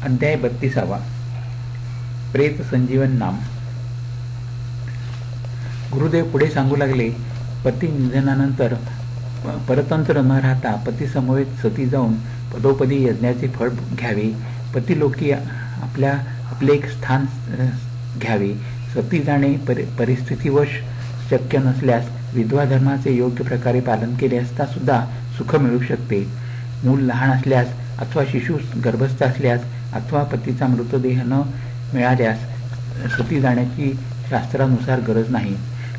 अध्याय 32. प्रेत संजीवन नाम. गुरुदेव पुढे सांगू लागले, पती निधनानंतर परतंत्र न राहता पतीसमवेत सती जाऊन पदोपदी यज्ञाचे फळ घ्यावे. पतिलोकी आपले एक स्थान घ्यावे. सती जाणे परिस्थितीवश शक्य नसल्यास विधवा धर्माचे योग्य प्रकारे पालन केले असता सुद्धा सुख मिळू शकते. मूल लहान असल्यास अथवा शिशु गर्भस्थ असल्यास अथवा पतीचा मृतदेह न मिळाल्यास सती जाण्याची शास्त्रानुसार गरज नाही.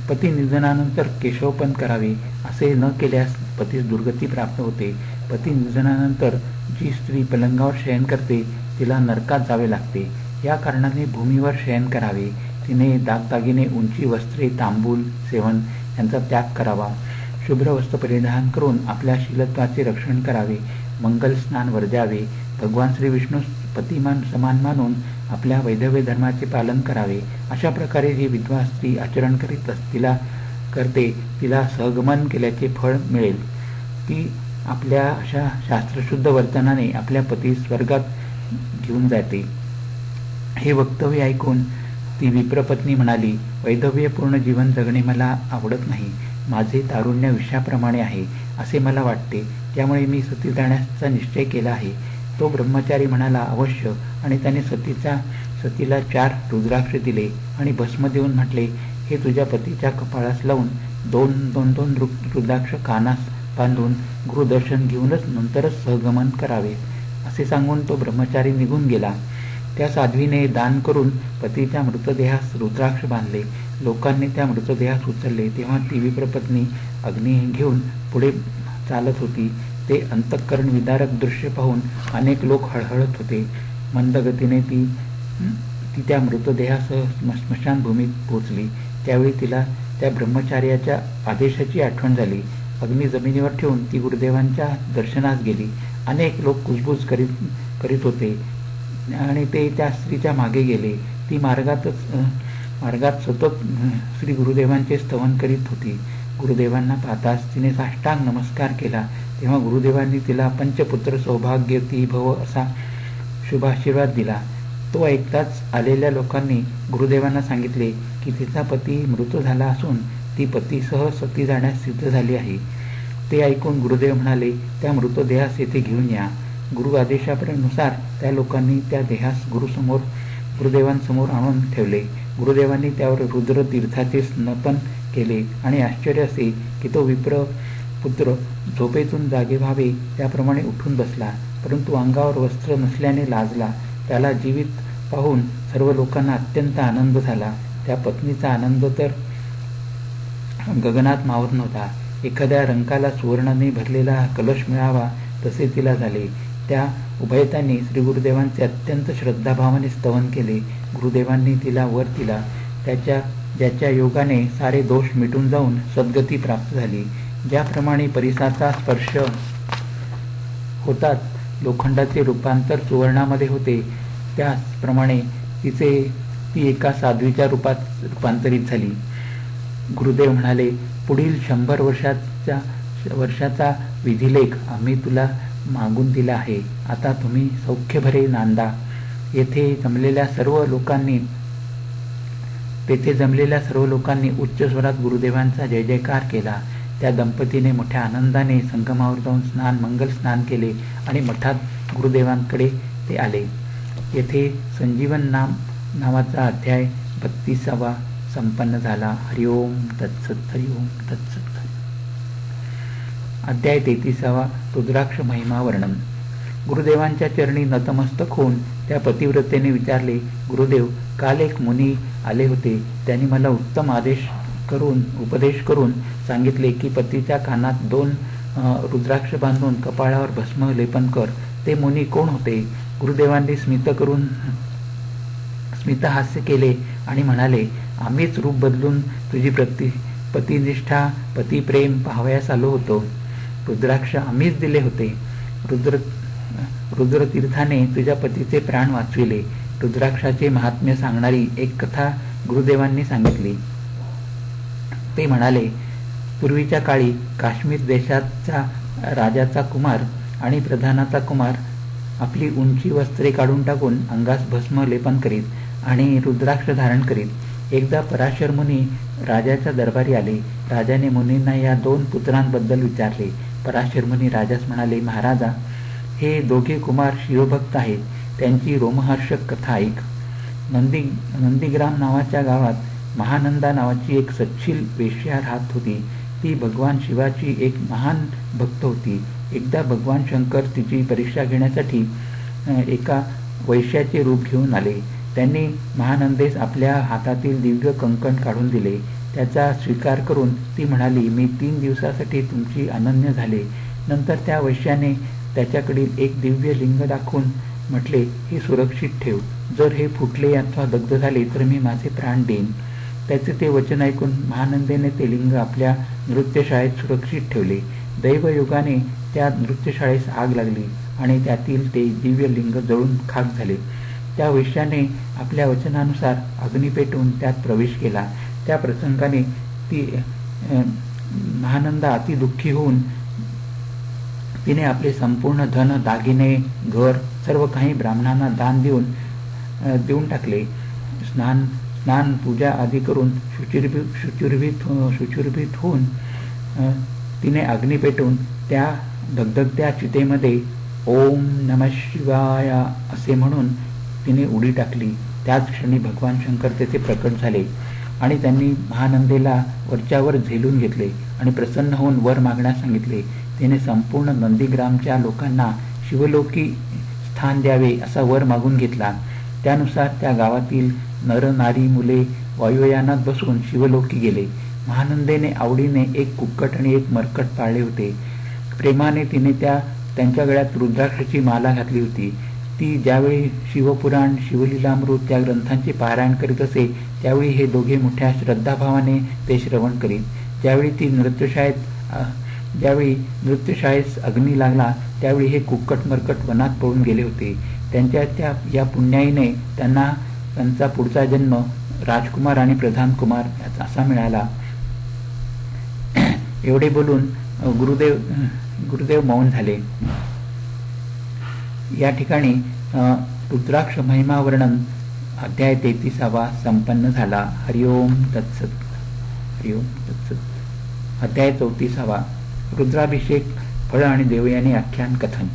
पती निधनानंतर केशवपन करावे. असे न केल्यास पतीस दुर्गती प्राप्त होते. पती निधनानंतर जी स्त्री पलंगावर शयन करते तिला नरकात जावे लागते. या कारणाने भूमीवर शयन करावे. तिने दागदागिने, उंची वस्त्रे, तांबूल सेवन यांचा त्याग करावा. शुभ्र वस्त्र परिधान करून आपल्या शीलत्वाचे रक्षण करावे. मंगल स्नान वर्जावे. भगवान श्री विष्णू पतिमान समान मानून आपल्या वैधव्य धर्माचे पालन करावे. अशा प्रकारे जी विधवा स्त्री आचरण करते तिला सहगमन केल्याचे फळ मिळेल. ती आपल्या अशा शास्त्रशुद्ध वर्तनाने आपल्या पती स्वर्गात घेऊन जाते. हे वक्तव्य ऐकून ती विप्रपत्नी म्हणाली, वैधव्यपूर्ण जीवन जगणे मला आवडत नाही. माझे तारुण्य विषयाप्रमाणे आहे असे मला वाटते. त्यामुळे मी सती जाण्याचा निश्चय केला आहे. तो ब्रह्मचारी म्हणाला, अवश्य. आणि त्याने सतीला 4 रुद्राक्ष दिले आणि भस्म देऊन म्हटले, हे तुझ्या पतीच्या कपाळास लावून 2 रुद्राक्ष कानास बांधून गुरुदर्शन घेऊनच नंतरच सहगमन करावे. असे सांगून तो ब्रह्मचारी निघून गेला. त्या साध्वीने दान करून पतीच्या मृतदेहास रुद्राक्ष बांधले. लोकांनी त्या मृतदेहास उचलले तेव्हा ती विप्रपत्नी अग्नी घेऊन पुढे चालत होती. ते अंतःकरण विदारक दृश्य पाहून अनेक लोक हळहळत होते. मंदगतीने ती त्या मृतदेहासह स्मशानभूमीत पोहोचली. त्यावेळी तिला त्या ब्रह्मचार्याच्या आदेशाची आठवण झाली. अग्नी जमिनीवर ठेवून ती गुरुदेवांच्या दर्शनास गेली. अनेक लोक कुजबुज करीत होते आणि ते त्या स्त्रीच्या मागे गेले. ती मार्गात सतत श्री गुरुदेवांचे स्तवन करीत होती. गुरुदेवांना पाहताच तिने साष्टांग नमस्कार केला. तेव्हा गुरुदेवांनी तिला पंचपुत्र सौभाग्यवती भव असा शुभाशीर्वाद दिला. तो ऐकताच आलेल्या लोकांनी गुरुदेवांना सांगितले की तिचा पती मृत झाला असून ती पतीसह सती जाण्यास सिद्ध झाली आहे. ते ऐकून गुरुदेव म्हणाले, त्या मृतदेहास येथे घेऊन या. गुरु आदेशानुसार त्या लोकांनी त्या देहास गुरुदेवांसमोर आणून ठेवले. गुरुदेवांनी त्यावर रुद्र तीर्थाचे स्नपन केले आणि आश्चर्य असे की तो विप्रपुत्र झोपेतून जागे व्हावे त्याप्रमाणे उठून बसला. परंतु अंगावर वस्त्र नसल्याने लाजला. त्याला जीवित पाहून सर्व लोकांना अत्यंत आनंद झाला. त्या पत्नीचा आनंद तर गगनात मावत नव्हता. एखाद्या रंकाला सुवर्णाने भरलेला कलश मिळावा तसे तिला झाले. त्या उभयतांनी श्री गुरुदेवांचे अत्यंत श्रद्धाभावाने स्तवन केले. गुरुदेवांनी तिला वर दिला. ज्याच्या योगाने सारे दोष मिटून जाऊन सद्गती प्राप्त झाली. ज्याप्रमाणे परिसाचा स्पर्श होताच लोखंडाचे रूपांतर सुवर्णामध्ये होते, त्याचप्रमाणे ती एका साध्वीच्या रूपात रूपांतरित झाली. गुरुदेव म्हणाले, पुढील 100 वर्षाचा विधिलेख आम्ही तुला मागून दिला आहे. आता तुम्ही सौख्यभरे नांदा. तेथे जमलेल्या सर्व लोकांनी उच्च स्वरात गुरुदेवांचा जय जयकार केला. त्या दंपतीने मोठ्या आनंदाने संगमावर जाऊन मंगल स्नान केले आणि मठात गुरुदेवांकडे ते आले. येथे संजीवन नावाचा अध्याय 32 संपन्न झाला. हरिओम तत्सत. हरिओम तत्सत. अध्याय 33. रुद्राक्ष महिमा वर्णन. गुरुदेवांच्या चरणी नतमस्तक होऊन त्या पतिव्रतेने विचारले, गुरुदेव, काल एक मुनी आले होते. त्यांनी मला उत्तम उपदेश करून सांगितले की पतीच्या कानात 2 रुद्राक्ष बांधून कपाळावर भस्म लेपन कर. ते मुनी कोण होते? गुरुदेवांनी स्मितहास्य केले आणि म्हणाले, आम्हीच रूप बदलून तुझी पतिनिष्ठा, पतिप्रेम पाहावयास आलो होतो. रुद्राक्ष आम्हीच दिले होते. रुद्रतीर्थाने तुझ्या पतीचे प्राण वाचविले. रुद्राक्षाचे महात्म्य सांगणारी एक कथा गुरुदेवांनी सांगितली. ते म्हणाले, पूर्वीच्या काळी काश्मीर देशाचा राजाचा कुमार आणि प्रधानाचा कुमार आपली उंची वस्त्रे काढून टाकून अंगास भस्म लेपन करीत आणि रुद्राक्ष धारण करीत एकदा पराशर मुनी राजाच्या दरबारी आले. राजाने मुनींना या 2 पुत्रांबद्दल विचारले. पराशर मुनी राजास म्हणाले, महाराजा, हे दोघे कुमार शिवभक्त आहेत. त्यांची रोमहर्षक कथा ऐक. नंदीग्राम नावाच्या गावात महानंदा नावाची एक सच्छील वेश्या राहत होती. ती भगवान शिवाची एक महान भक्त होती. एकदा भगवान शंकर तिची परीक्षा घेण्यासाठी एका वैश्याचे रूप घेऊन आले. त्यांनी महानंदेस आपल्या हातातील दिव्य कंकण काढून दिले. त्याचा स्वीकार करून ती म्हणाली, मी 3 दिवसासाठी तुमची अनन्य झाले. नंतर त्या वैश्याने त्याच्याकडील एक दिव्य लिंग दाखवून म्हटले, हे सुरक्षित ठेव. जर हे फुटले अथवा दग्ध झाले तर मी माझे प्राण देईन. त्याचे ते वचन ऐकून महानंदेने ते लिंग आपल्या नृत्यशाळेत सुरक्षित ठेवले. दैवयोगाने त्या नृत्यशाळेस आग लागली आणि त्यातील ते दिव्य लिंग जळून खाक झाले. त्या वैश्याने आपल्या वचनानुसार अग्नी पेटवून त्यात प्रवेश केला. त्या प्रसंगाने ती महानंदा अति दुःखी होऊन तिने आपले संपूर्ण धन, दागिने, घर सर्व काही ब्राह्मणांना दान देऊन टाकले. स्नान पूजा आदी करून शुचिर्भूत होऊन तिने अग्नी पेटवून त्या दगदगत्या चितेमध्ये ओम नमः शिवाय असे म्हणून तिने उडी टाकली. त्याच क्षणी भगवान शंकर तेथे प्रकट झाले आणि त्यांनी महानंदेला वरच्यावर झेलून घेतले आणि प्रसन्न होऊन वर मागण्यास सांगितले. तिने संपूर्ण नंदीग्रामच्या लोकांना शिवलोकी स्थान द्यावे असा वर मागून घेतला. त्यानुसार त्या गावातील नर, नारी, मुले वायुयानात बसून शिवलोकी गेले. महानंदेने आवडीने एक कुक्कट आणि एक मरकट पाळले होते. प्रेमाने तिने त्यांच्या गळ्यात रुद्राक्षाची माला घातली होती. ती ज्यावेळी शिवपुराण, शिवलीलामृत या ग्रंथांचे पारायण करीत असे त्यावेळी हे दोघे मोठ्या श्रद्धाभावाने ते श्रवण करीत. ज्यावेळी नृत्यशाळेस अग्नी लागला त्यावेळी हे कुक्कट मरकट वनात पळून गेले होते. त्यांच्या या पुण्याईने त्यांचा पुढचा जन्म राजकुमार आणि प्रधानकुमार असा मिळाला. एवढे बोलून गुरुदेव मौन झाले. या ठिकाणी रुद्राक्ष महिमा वर्णन अध्याय 33 संपन्न झाला. हरिओम तत्सत. हरिओम तत्सत. अध्याय 34 रुद्राभिषेक फळ आणि देवयानी आख्यान कथन.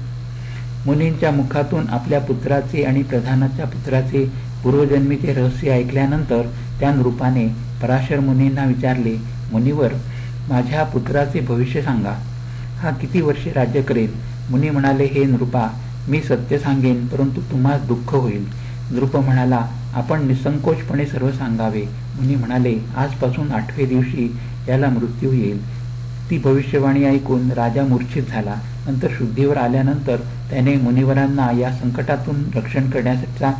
मुनींच्या मुखातून आपल्या पुत्राचे आणि प्रधानाच्या पुत्राचे पूर्वजन्मीचे रहस्य ऐकल्यानंतर त्या नृपाने पराशर मुनींना विचारले, मुनीवर, माझ्या पुत्राचे भविष्य सांगा. हा किती वर्षे राज्य करेल? मुनी म्हणाले, हे नृपा, मी सत्य सांगेन, परंतु तुम्हाला दुःख होईल. नृप म्हणाला, आपण निसंकोचपणे सर्व सांगावे. मुनी म्हणाले, आजपासून 8व्या दिवशी याला मृत्यू येईल. ती भविष्यवाणी ऐकून राजा मूर्छित झाला. नंतर शुद्धीवर आल्यानंतर त्याने मुनिवरांना या संकटातून रक्षण करण्याचा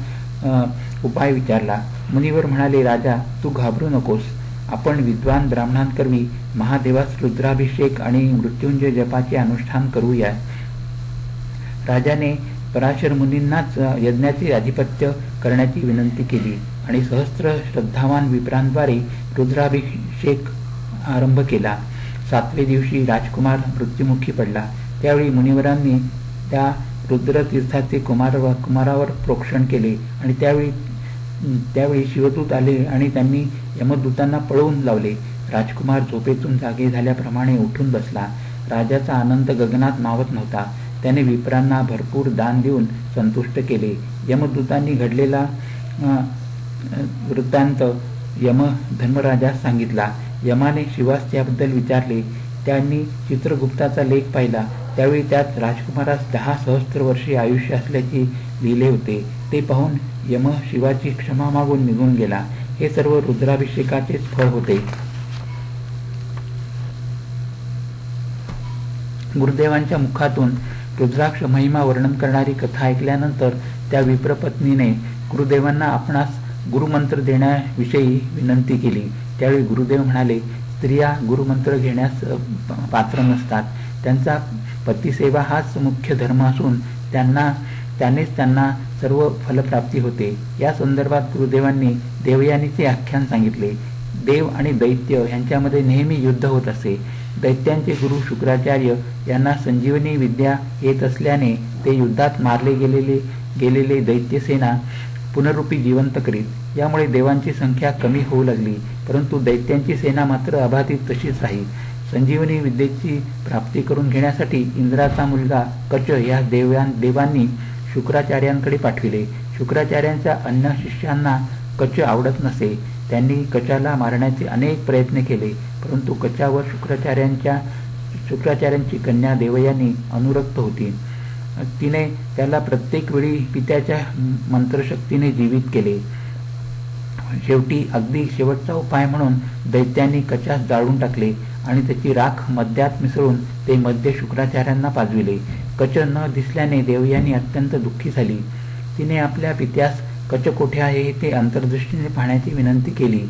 उपाय विचारला. मुनिवर म्हणाले, राजा, तू घाबरू नकोस. आपण विद्वान ब्राह्मणांकरवी महादेवास रुद्राभिषेक आणि मृत्युंजय जपाचे अनुष्ठान करूया. राजाने पराशर मुनींनाच यज्ञाचे अधिपत्य करण्याची विनंती केली आणि सहस्त्र श्रद्धावान विप्रांद्वारे रुद्राभिषेक आरंभ केला. 7व्या दिवशी राजकुमार मृत्युमुखी पडला. त्यावेळी मुनिवरांनी त्या रुद्रतीर्थाचे कुमारावर प्रोक्षण केले आणि त्यावेळी शिवदूत आले आणि त्यांनी यमदूतांना पळवून लावले. राजकुमार झोपेतून जागे झाल्याप्रमाणे उठून बसला. राजाचा आनंद गगनात मावत नव्हता. त्याने विप्रांना भरपूर दान देऊन संतुष्ट केले. यमदूतांनी घडलेला वृत्तांत धर्मराजास सांगितला. यमाने शिवास त्याबद्दल विचारले. त्यांनी चित्रगुप्ताचा लेख पाहिला. त्यावेळी त्यात राजकुमारास 10 सहस्त्र वर्षे आयुष्य असल्याचे लिहिले होते. ते पाहून यम शिवाची क्षमा मागून निघून गेला. हे सर्व रुद्राभिषेकाचेच फळ होते. गुरुदेवांच्या मुखातून रुद्राक्ष महिमा वर्णन करणारी कथा ऐकल्यानंतर त्या विप्रपत्नीने गुरुदेवांना आपणास गुरुमंत्र देण्याविषयी विनंती केली. त्यावेळी गुरुदेव म्हणाले, स्त्रिया गुरुमंत्र घेण्यास पात्र नसतात. त्यांचा पतिसेवा हाच मुख्य धर्म असून त्यानेच त्यांना सर्व फलप्राप्ती होते. या संदर्भात गुरुदेवांनी देवयानीचे आख्यान सांगितले. देव आणि दैत्य यांच्यामध्ये नेहमी युद्ध होत असे. दैत्यांचे गुरु शुक्राचार्य यांना संजीवनी विद्या येत असल्याने ते युद्धात मारले गेलेले दैत्यसेना पुनरुपी जिवंत करीत. यामुळे देवांची संख्या कमी होऊ लागली, परंतु दैत्यांची सेना मात्र अबाधित तशीच राही. संजीवनी विद्येची प्राप्ती करून घेण्यासाठी इंद्राचा मुलगा कच या देवांनी शुक्राचार्यांकडे पाठविले. शुक्राचार्यांच्या अन्य शिष्यांना कच आवडत नसे. त्यांनी कचाला मारण्याचे अनेक प्रयत्न केले, परंतु कचावर शुक्राचार्यांची कन्या देवयानी अनुरक्त होती. तिने त्याला प्रत्येक वेळी पित्याच्या मंत्रशक्तीने जीवित केले. शेवटी अगदी शेवटचा उपाय म्हणून दैत्यांनी कचास जाळून टाकले आणि त्याची राख मद्यात मिसळून ते मद्य शुक्राचार्यांना पाजविले. कच न दिसल्याने देवयानी अत्यंत दुःखी झाली. तिने आपल्या पित्यास कच कोठे आहे ते अंतर्दृष्टीने पाहण्याची विनंती केली.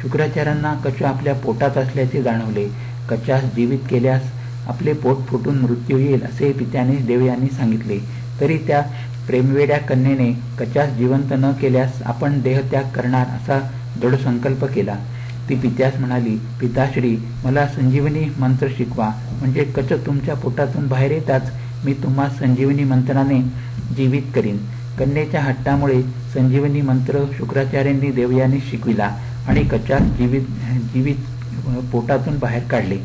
शुक्राचार्यांना कच आपल्या पोटात असल्याचे जाणवले. कचास जीवित केल्यास आपले पोट फुटून मृत्यू येईल असे पित्याने देवयानी सांगितले. तरी त्या प्रेमवेड्या कन्येने कचास जिवंत न केल्यास आपण देहत्याग करणार असा दृढ संकल्प केला. ती पित्यास म्हणाली, पिताश्री, मला संजीवनी मंत्र शिकवा, म्हणजे कच तुमच्या पोटातून बाहेर येताच मी तुम्हा संजीवनी मंत्राने जीवित करीन. कन्येच्या हट्टामुळे संजीवनी मंत्र शुक्राचार्यांनी देवयानी शिकविला आणि कचास जीवित पोटातून बाहेर काढले.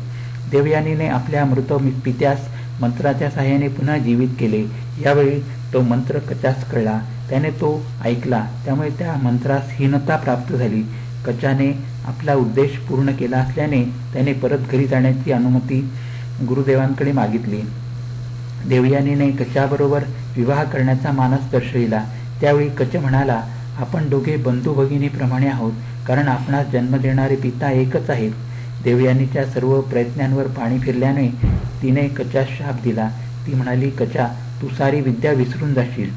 देवयानीने आपल्या मृत पित्यास मंत्राच्या साहाय्याने पुन्हा जीवित केले. यावेळी तो मंत्र कचास कळला. त्याने तो ऐकला, त्यामुळे त्या मंत्रास हीनता प्राप्त झाली. कचाने आपला उद्देश पूर्ण केला असल्याने त्याने परत घरी जाण्याची अनुमती गुरुदेवांकडे मागितली. देवयानीने कचाबरोबर विवाह करण्याचा मानस दर्शविला. त्यावेळी कच म्हणाला, आपण दोघे बंधू भगिनीप्रमाणे आहोत, कारण आपणास जन्म देणारे पिता एकच आहेत. देवयानीच्या सर्व प्रयत्नांवर पाणी फिरल्याने तिने कचास शाप दिला. ती म्हणाली, कचा, तू सारी विद्या विसरून जाशील.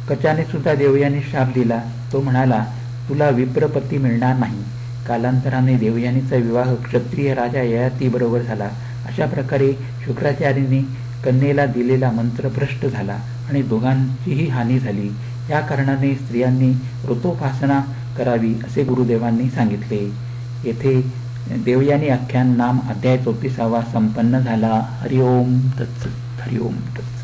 कचाने सुद्धा देवयानी शाप दिला. तो म्हणाला, तुला विप्रपती मिळणार नाही. कालांतराने देवयानीचा विवाह क्षत्रिय राजा ययाती बरोबर झाला. अशा प्रकारे शुक्राचार्यांनी कन्येला दिलेला मंत्र भ्रष्ट झाला आणि दोघांचीही हानी झाली. या कारणाने स्त्रियांनी ऋतोपासना करावी असे गुरुदेवांनी सांगितले. येथे देवयानी आख्यान नाम अध्याय 34 संपन्न झाला. हरिओम तत्सत. हरिओम तत्सत.